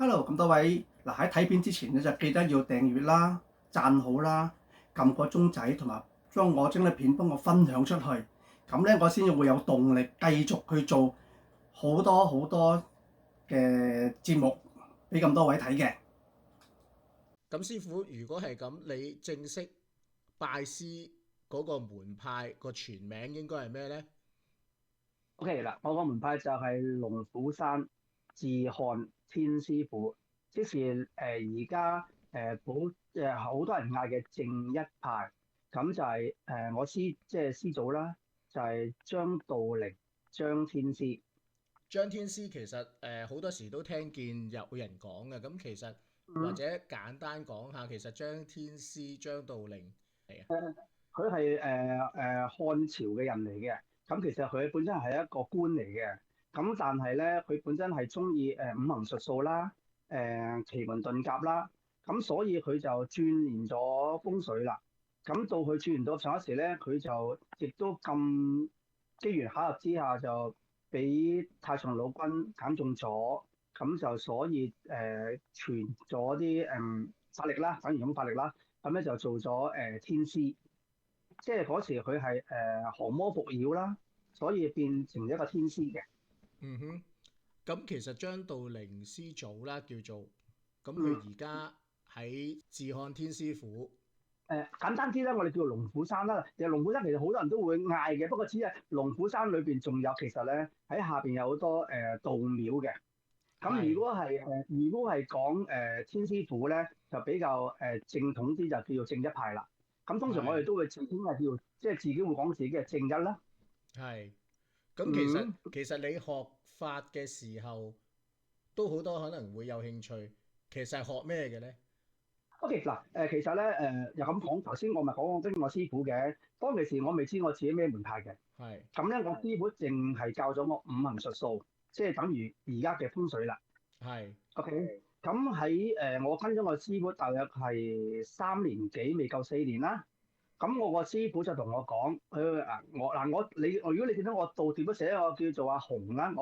Hello，咁多位嗱，喺睇片之前咧就記得要訂閱啦、讚好啦、撳個鐘仔，同埋將我整嘅片幫我分享出去，咁咧我先至會有動力繼續去做好多好多嘅節目俾咁多位睇嘅。咁師傅，如果係咁，你正式拜師嗰個門派個全名應該係咩呢？O.K. 啦，我個門派就係龍虎山自漢天師傅，即是而家好好多人嗌嘅正一派，咁就係、我師祖啦，就係、張道陵張天師。張天師其實好多時都聽見有人講嘅，咁其實或嗯，者簡單講下，其實張天師張道陵係啊，佢係漢朝嘅人嚟嘅，咁其實佢本身係一個官嚟嘅，咁但係咧佢本身係中意五行術數啦，奇門遁甲啦，咁所以佢就鑽研咗風水啦。咁到佢鑽研到上一時咧，佢就亦都咁機緣巧合之下就俾太上老君揀中咗，咁就所以傳咗啲法力啦，等於咁法力啦，咁咧就做咗天師。即係嗰時佢係降魔伏妖啦，所以變成一個天師嘅。嗯哼，咁其實張道陵師祖啦叫做，咁嗯，佢而家喺自漢天師府。簡單啲咧，我哋叫龍虎山啦。其實龍虎山其實好多人都會嗌嘅，不過只係龍虎山裏邊仲有其實咧喺下邊有好多道廟嘅。咁係如果係講天師府咧，就比較正統啲，就叫做正一派啦。咁通常我哋係都會自稱係叫即係自己會講自己嘅正一啦。係，咁其實嗯。其實你學法嘅時候都好多可能會有興趣，其實係學咩嘅呢？O.K. 嗱，其實咧，又咁講，頭先我咪講我跟我師傅嘅，當其時我未知我自己咩門派嘅，係咁咧我師傅淨係教咗我五行術數，即係等於而家嘅風水啦。係 O.K. 咁喺我跟咗我師傅大約係3年幾，未夠4年啦。咁我個師傅就同我講，如果你見到我度點都寫我叫做阿紅啦，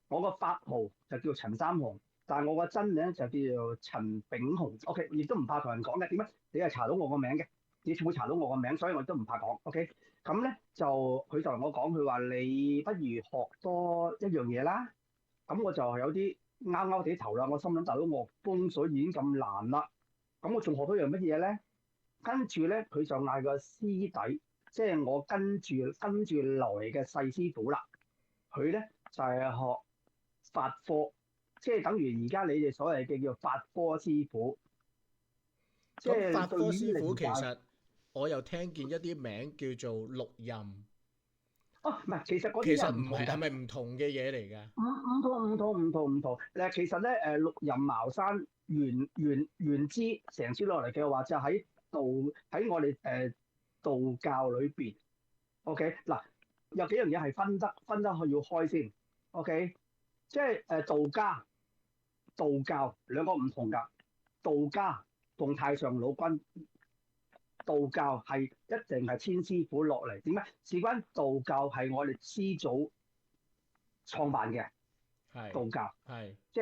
我個法號就叫做陳三紅，但係我個真名就叫做陳炳雄。O.K. 亦都唔怕同人講嘅，點解？你係查到我個名嘅，你會查到我個名，所以我都唔怕講。O.K. 咁咧佢就同我講，佢話你不如學多一樣嘢啦。咁我就有啲拗拗地頭啦，我心諗大佬我風水已經咁難啦，咁我仲學多樣乜嘢咧？跟住咧，佢就嗌個師弟，即係我跟住來嘅細師傅啦。佢咧就係學法科，即係等於而家你哋所謂嘅叫法科師傅，即咁法係對於科師傅靈界。其實我又聽見一啲名叫做六壬，哦，唔係，其實嗰啲其實唔係係又唔同嘅，咪唔同嘅嘢嚟㗎？唔同。其實咧，六壬茅山原支成支落嚟嘅話，就喺我哋道教裏邊。O.K. 嗱，有幾樣嘢係分得去要開先。O.K. 即係道教兩個唔同㗎。道家同太上老君，道教係一定係天師傅落嚟。點解？事關道教係我哋師祖創辦嘅係道教，係即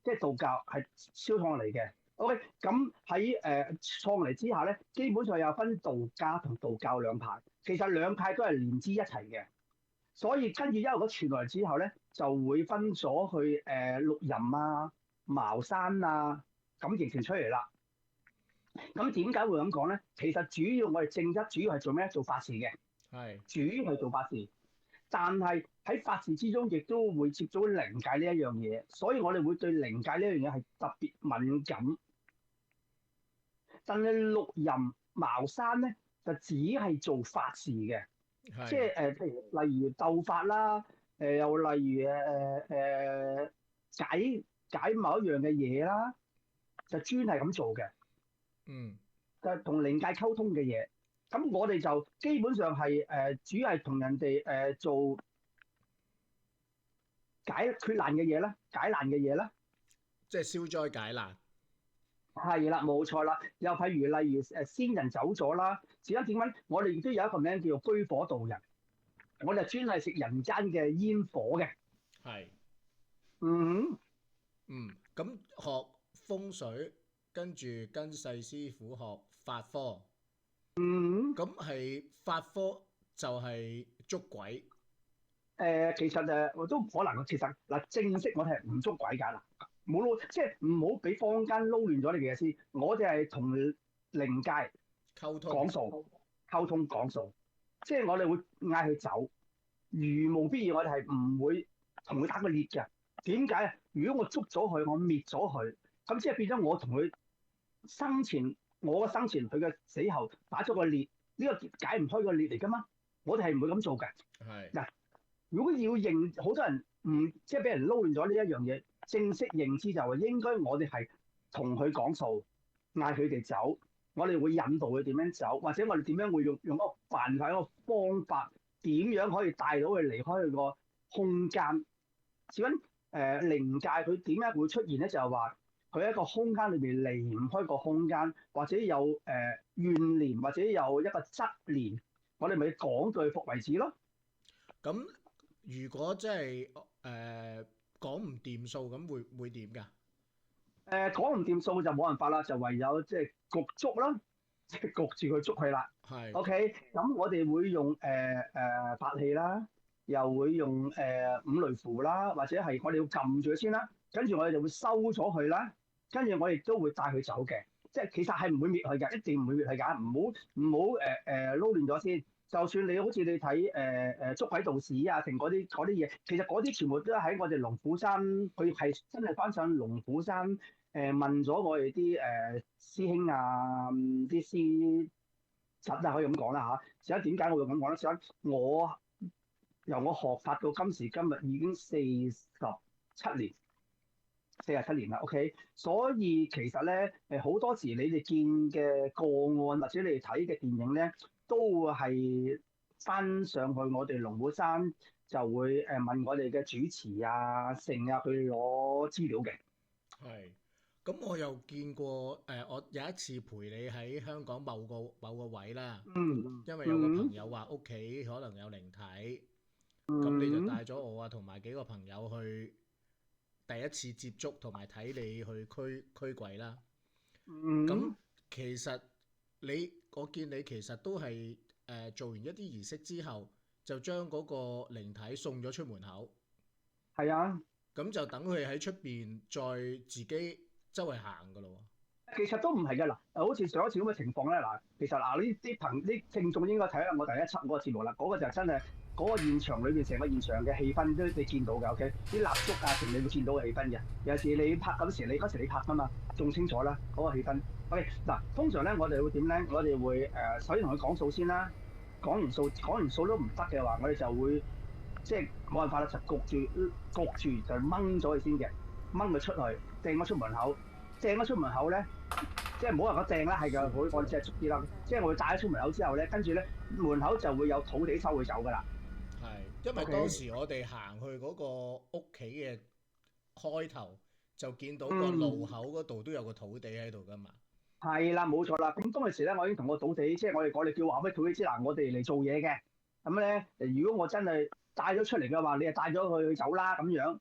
係道教係燒創嚟嘅。O.K. 咁喺創嚟之下咧，基本上有分道家同道教兩派，其實兩派都係連枝一齊嘅。所以跟住一路咁傳落嚟之後咧，就會分咗去六壬啊、茅山啊，咁形成出嚟啦。咁點解會咁講咧？其實主要我哋正一主要係做咩？做法事嘅，係主要係做法事。但係喺法事之中，亦都會接觸靈界呢一樣嘢，所以我哋會對靈界呢一樣嘢係特別敏感。但係六壬茅山咧，就只係做法事嘅。即係係譬如例如鬥法啦，又例如解某一樣嘅嘢啦，就專係咁做嘅，嗯就係同靈界溝通嘅嘢。咁我哋就基本上係主要係同人哋做解決難嘅嘢啦，解難嘅嘢啦，即係消災解難。係啦，冇錯啦。又譬如例如先人走咗啦，點解我哋亦都有一個名叫做居火道人，我哋專係食人間嘅煙火嘅。係嗯。嗯，咁學風水，跟住跟細師傅學法科，嗯。咁係法科就係捉鬼。其實我都唔可能，其實嗱正式我哋係唔捉鬼㗎啦，冇撈，即係唔好俾坊間撈亂咗你嘅嘢先。我哋係同靈界溝通講數、溝通講數，即係我哋會嗌佢走，如無必要我哋係唔會同佢打個裂嘅。點解啊？如果我捉咗佢，我滅咗佢，咁即係變咗我同佢生前，我嘅生前，佢嘅死後打咗個裂，呢個解唔開個裂嚟㗎嘛。我哋係唔會咁做嘅。係嗱，如果要認，好多人唔即係俾人撈亂咗呢一樣嘢，正式認知就係應該我哋係同佢講數，嗌佢哋走，我哋會引導佢點樣走，或者我哋點樣會用一個辦法、一個方法，點樣可以帶到佢離開佢個空間。至於靈界佢點解會出現咧？就係話佢喺一個空間裏邊離唔開個空間，或者有怨念，或者有一個執念，我哋咪講到佢復為止咯。咁，如果真係講唔掂數，咁會點㗎？講唔掂數就冇辦法啦，就唯有即係焗捉啦，即係焗住佢捉佢啦。係 OK，咁我哋會用法器啦，又會用五雷符啦，或者係我哋要撳住佢先啦，跟住我哋就會收咗佢啦，跟住我哋都會帶佢走嘅，即係其實係唔會滅佢㗎，一定唔會滅佢㗎，唔好撈亂咗先。就算你好似你睇捉鬼道士啊，成嗰啲嘢，其實嗰啲全部都喺我哋龍虎山，佢係真係翻上龍虎山問咗我哋啲師兄啊、啲師侄啊，可以咁講啦嚇。至於點解我會咁講咧？至於我由我學法到今時今日已經47年。47年啦，OK，所以其實咧，好多時你哋見嘅個案或者你哋睇嘅電影咧，都係翻上去我哋龍虎山就會問我哋嘅主持啊、成啊去攞資料嘅。係。咁我又見過我有一次陪你喺香港某個位啦，嗯因為有個朋友話屋企可能有靈體，咁你就帶咗我啊同埋幾個朋友去第一次接觸同埋睇你去驅鬼啦。咁其實我見你其實都係做完一啲儀式之後，就將嗰個靈體送咗出門口，係啊，咁就等佢喺出邊再自己周圍行噶咯。其實都唔係㗎嗱，好似上一次咁嘅情況咧嗱，其實嗱呢啲聽眾應該睇下我第一輯嗰個節目啦，嗰個就真係嗰個現場裏邊成個現場嘅氣氛都你見到嘅 OK，啲蠟燭啊，成你會見到嘅氣氛嘅。有時你拍嗰時，你嗰時你拍㗎嘛，仲清楚啦嗰個氣氛。OK 嗱，通常咧我哋會點咧？我哋會首先同佢講數先啦，講完數都唔得嘅話，我哋就會即係冇辦法啦，就焗住就掹咗佢先嘅，掹佢出去，掟咗出門口。掟咗出門口咧，即係唔好話個掟啦，係㗎，我只係捉啲啦。即係我會帶咗出門口之後咧，跟住咧門口就會有土地收佢走㗎啦。係，因為當時我哋行去嗰個屋企嘅開頭，就見到個路口嗰度都有個土地喺度㗎嘛。係啦，冇錯啦。咁當時咧，我已經同個土地，即係我哋叫話俾土地知嗱，我哋嚟做嘢嘅。咁咧，如果我真係帶咗出嚟嘅話，你就帶咗佢走啦咁樣。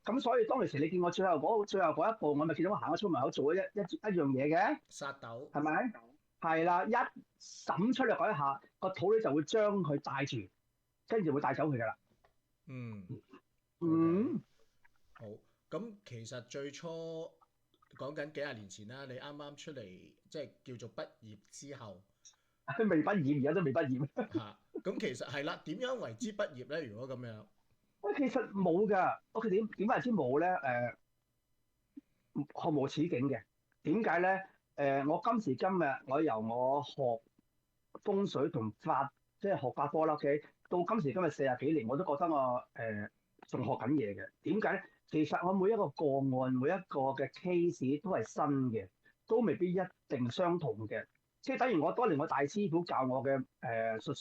咁所以當其時你見我最後嗰一步，我咪見到我行咗出門口做咗一樣嘢嘅，殺豆係咪？係啦，一審出嚟嗰一下，個土咧就會將佢帶住，跟住會帶走佢噶啦。嗯好。咁其實最初講緊幾廿年前啦，你啱啱出嚟即係叫做畢業之後，都未畢業，而家都未畢業。嚇，咁其實係啦，點樣為之畢業咧？如果咁樣？其實冇㗎，我哋點為之冇咧？毫無此境嘅。點解咧？我今時今日我由我學風水同法，即係學法科啦。OK，到今時今日40幾年，我都覺得我仲學緊嘢嘅。點解咧？其實我每一個個案，每一個嘅 case 都係新嘅，都未必一定相同嘅。即係等於我當年我大師傅教我嘅屬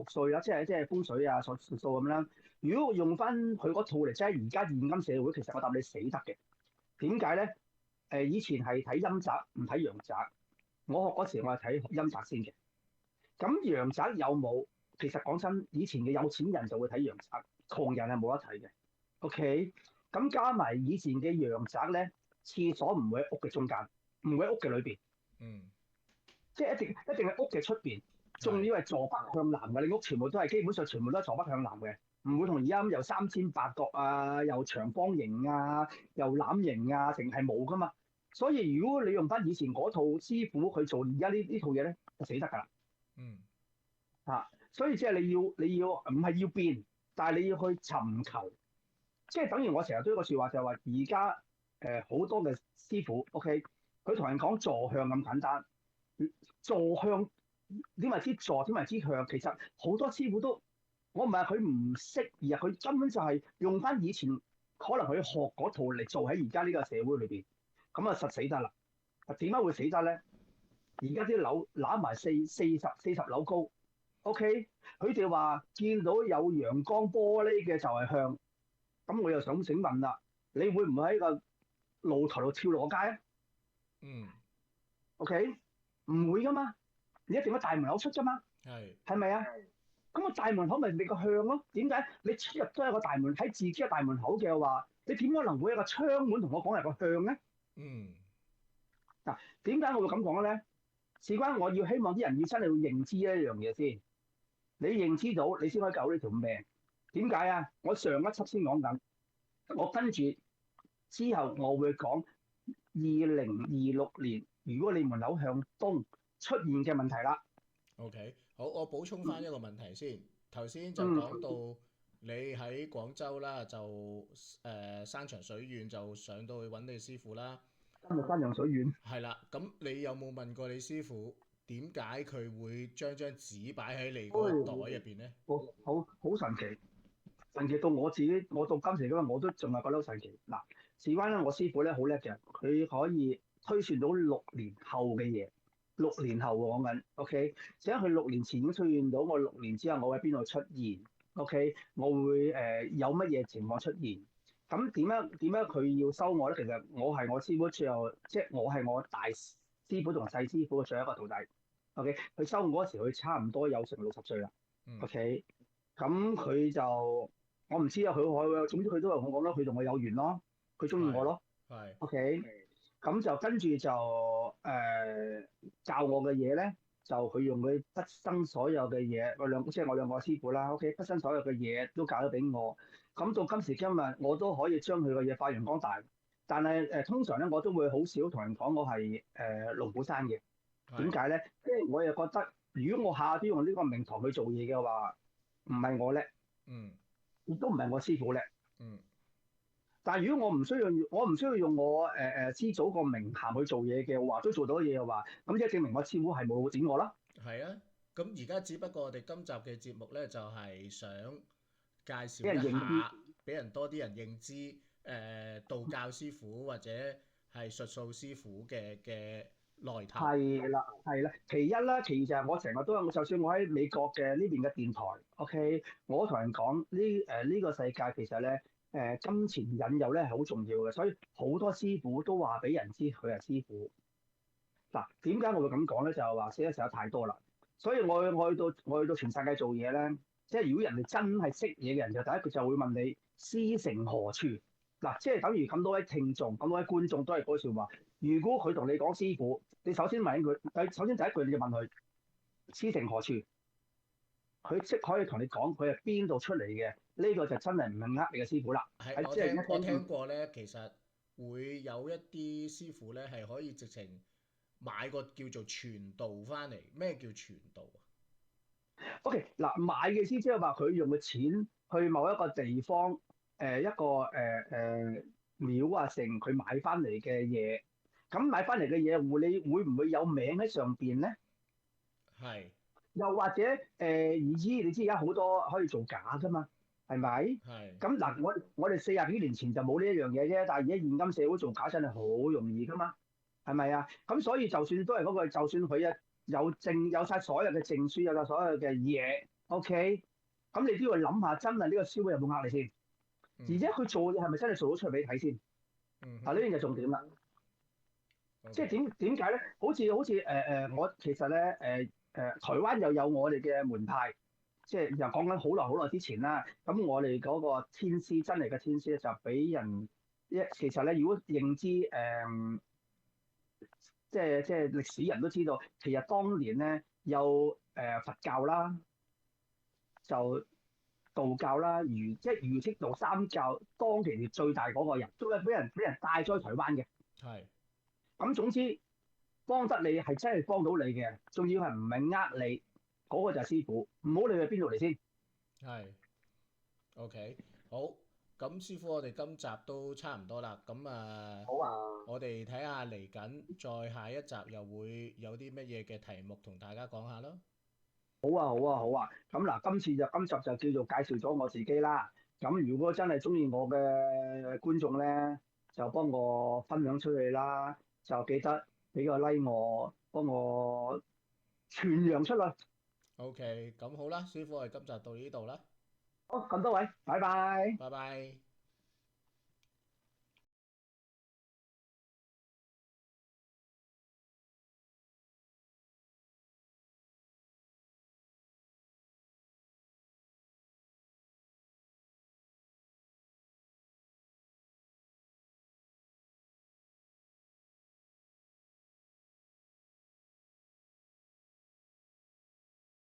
歲啦，即係風水啊、術數咁啦。如果用翻佢嗰套嚟，即係而家現今社會，其實我答你死得嘅。點解咧？以前係睇陰宅，唔睇陽宅。我學嗰時，我係睇陰宅先嘅。咁陽宅有冇？其實講真，以前嘅有錢人就會睇陽宅，窮人係冇得睇嘅。OK，咁加埋以前嘅陽宅咧，廁所唔會喺屋嘅中間，唔會喺屋嘅裏邊，嗯，即係一定喺屋嘅出邊。仲要係坐北向南嘅，你屋全部都係基本上全部都係坐北向南嘅，唔會同而家咁又三尖八角啊，又長方形啊，又欖形啊，淨係冇噶嘛。所以如果你用翻以前嗰套師傅去做而家呢套嘢咧，就死得㗎啦。嗯，所以即係你要唔係要變，但係你要去尋求，即係等於我成日都有個説話就係話，而家好多嘅師傅，OK，佢同人講坐向咁簡單，坐向點為之坐，點為之向，其實好多師傅都，我唔係佢唔識，而係佢根本就係用翻以前可能佢學嗰套嚟做喺而家呢個社會裏邊，咁啊實死得啦。點解會死得咧？而家啲樓攬埋四十樓高。OK，佢哋話見到有陽光玻璃嘅就係向，咁我又想請問啦，你會唔會喺個露台度跳落個街啊嗯， ？OK，唔會噶嘛，你一定喺大門口出噶嘛，係，係咪啊？咁個大門口咪你個向咯？點解你出入都係個大門喺自己嘅大門口嘅話，你點可能會有個窗門同我講係個向咧？嗯，嗱，點解我會咁講咧？事關我要希望啲人要真係要認知一樣嘢先。你認知到，你先可以救呢條命。點解啊？我上一輯先講緊，我跟住之後我會講2026年，如果你門口向東出現嘅問題啦。OK，好，我補充翻一個問題先。頭先就嗯講到你喺廣州啦，就山長水遠就上到去揾你師傅啦。山長水遠。係啦，咁你有冇問過你師傅點解佢會將張紙擺喺你嗰個袋入邊呢？好神奇，神奇到我自己，我到今時今日我都仲係覺得好神奇。嗱，事關咧，我師傅咧好叻嘅，佢可以推算到6年後嘅嘢。6年後講緊，OK，只係佢6年前已經推算到我6年之後我喺邊度出現，OK，我會有乜嘢情況出現。咁點解佢要收我咧？其實我係我師傅最後，即係我係我大師傅同細師傅嘅最後一個徒弟。OK，佢收我嗰時，佢差唔多有成60歲啦。嗯 OK，咁佢就我唔知啊，總之佢都同我講啦，佢同我有緣咯，佢中意我咯。係， OK，咁就跟住就教我嘅嘢咧，就佢用佢畢生所有嘅嘢，即係我兩個師傅啦。OK，畢生所有嘅嘢都教咗俾我。咁到今時今日，我都可以將佢嘅嘢發揚光大。但係通常咧，我都會好少同人講我係龍虎山嘅。點解咧？即係我又覺得，如果我下下都用呢個名堂去做嘢嘅話，唔係我叻，嗯，亦都唔係我師傅叻。嗯，但係如果我唔需要用我師祖個名銜去做嘢嘅話，都做到嘢嘅話，咁即係證明我師傅係冇整我啦。係啊。咁而家只不過我哋今集嘅節目呢，就係想介紹俾人認一下知，俾人多啲人認知道教師傅或者係術數師傅嘅來頭。係啦，係啦。其一啦，其二就係我成日都有，就算我喺美國嘅呢邊嘅電台，OK，我同人講呢個世界其實咧金錢引誘咧係好重要嘅，所以好多師傅都話俾人知佢係師傅。嗱，點解我會咁講咧？就係話寫得實在太多啦，所以我去到全世界做嘢咧，即係如果人哋真係識嘢嘅人，就第一句就會問你師承何處？嗱，即係等於咁多位聽眾、咁多位觀眾都係嗰句説話。如果佢同你講師傅，你首先問佢，首先第一句你就問佢師承何處？佢即可以同你講佢係邊度出嚟嘅，呢個就真係唔係呃你嘅師傅啦。係，即係我聽過呢，其實會有一啲師傅呢係可以直情買個叫做傳道翻嚟。咩叫傳道啊？ OK，嗱，買嘅意思即係話佢用嘅錢去某一個地方，一個廟啊成佢買翻嚟嘅嘢，咁買翻嚟嘅嘢你會唔會有名喺上邊咧？係，又或者你知而家好多可以做假噶嘛，係咪？係，咁嗱，我哋40幾年前就冇呢一樣嘢啫，但係而家現今社會做假真係好容易噶嘛，係咪啊？咁所以就算都係嗰句，就算佢有晒所有嘅證書，有晒所有嘅嘢，OK，咁你都要諗下，真係呢個師傅有冇呃你先？而且佢做嘢係咪真係做到出嚟俾你睇先？嗱，呢樣就重點啦。即係點解咧？好似我其實咧台灣又有我哋嘅門派，即係又講緊好耐之前啦。咁我哋嗰個天師真係嘅天師咧，就俾人其實咧，如果認知即係歷史人都知道，其實當年咧有佛教啦，就道教啦，即係儒釋道三教，當其時最大嗰個人，都係俾人帶咗去台灣嘅。係咁總之幫得你係真係幫到你嘅，仲要係唔係呃你，嗰、個就係師傅，唔好理佢邊度嚟先。係，OK，好，咁師傅，我哋今集都差唔多啦，咁啊，好啊，我哋睇下嚟緊再下一集又會有啲乜嘢嘅題目同大家講下咯。好啊，好啊，好啊。咁嗱，今集就叫做介紹咗我自己啦。咁如果真係中意我嘅觀眾咧，就幫我分享出去啦，就記得俾個 like 我，幫我傳揚出去。OK，咁好啦，師傅，我哋今集到呢度啦，好，咁多位，拜拜。拜拜。